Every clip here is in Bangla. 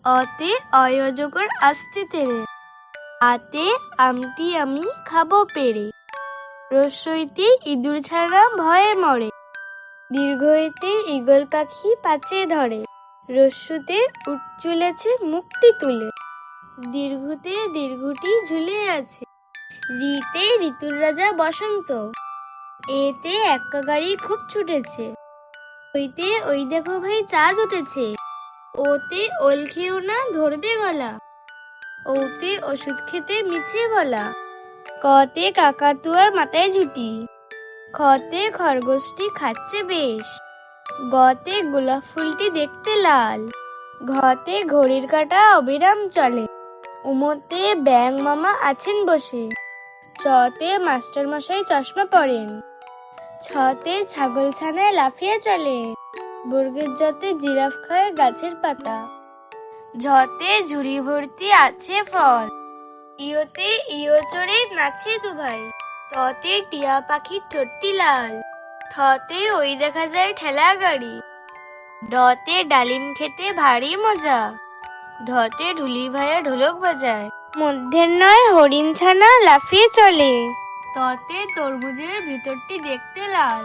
অতে অয়যোগর আসতে তেরে, আতে আমটি আমি খাবো পেরে, রস্বইতে ইঁদুর ছানা ভয়ে মরে, দীর্ঘইতে ঈগল পাখি পাচে ধরে, রস্যুতে উট চলেছে মুখটি তুলে, দীর্ঘতে দীর্ঘটি ঝুলে আছে, রিতে ঋতুর রাজা বসন্ত, এতে এক্কা গাড়ি খুব ছুটেছে, ওইতে ওই দেখো ভাই চাঁদ উঠেছে, ওতে ওল খেও না ধরবে গলা, ওতে ওষুধ খেতে মিছে বলা, কতে কাকাতুয়ার মাথায় ঝুঁটি, খতে খরগোশটি খাচ্ছে বেশ, গতে গোলাপ ফুলটি দেখতে লাল, ঘতে ঘড়ির কাঁটা অবিরাম চলে, উমতে ব্যাঙ মামা আছেন বসে, চতে মাস্টার মশাই চশমা পরেন, ছতে ছাগল ছানায় লাফিয়ে চলে, বর্গের জতে জিরাফ খায় গাছের পাতা, ঝতে ঝুড়ি ভর্তি আছে ফল, ইয়োতে ইয়ো চড়ে নাচে দুভাই, টতে টিয়া পাখির ঠোঁটটি লাল, ঠতে ওই দেখা যায় ঠেলা গাড়ি, ডতে ডালিম খেতে ভারী মজা, ঢতে ঢুলি ভাইয়া ঢোলক বাজায়, মধ্যের নয় হরিণ ছানা লাফিয়ে চলে, ততে তরমুজের ভিতরটি দেখতে লাল,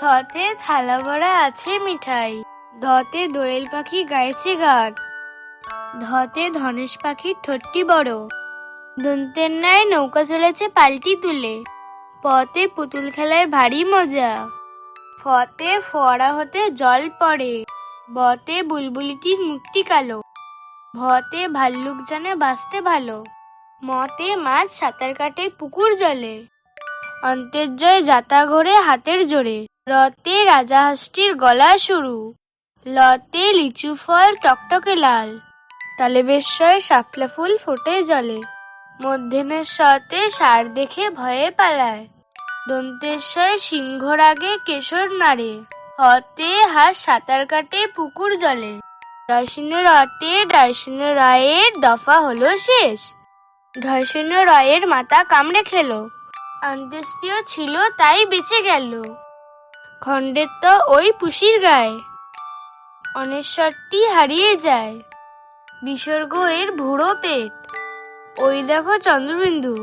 থতে থালা ভরা আছে মিঠাই, ধতে দোয়েল পাখি গাইছে গান, ধতে ধনেশ পাখির ঠোঁটটি বড়, দন্তের ন্যায় নৌকা চলেছে পাল্টি তুলে, পতে পুতুল খেলায় ভারী মজা, ফতে ফোয়ারা হতে জল পড়ে, বতে বুলবুলিটির মুখটি কালো, ভতে ভাল্লুক জানে বাঁচতে ভালো, মতে মাছ সাঁতার কাটে পুকুর জলে, অন্তের্জয় যাতা ঘোরে হাতের জোরে, রতে রাজা হাঁসটির গলা শুরু, লতে লিচু ফল টকটকে লাল, তালেবেশ্বয় শাপলা ফুল ফোটে জলে, মধ্যেনের সতে ষাঁড় দেখে ভয়ে পালায়, দন্তেশ্বয় সিংহর আগে কেশর নাড়ে, হতে হাঁস সাঁতার কাটে পুকুর জলে, রসিন্য রতে ডয়সিন্য রয়ের দফা হলো শেষ, ঢয়সিন্য রয়ের মাথা কামড়ে খেলো, অন্ত্যেষ্টিয় ছিল তাই বেঁচে গেল, খণ্ডের তো ওই পুষির গায়ে, অনেশ্বরটি হারিয়ে যায়, বিসর্গ এর ভুড়ো পেট, ওই দেখো চন্দ্রবিন্দু।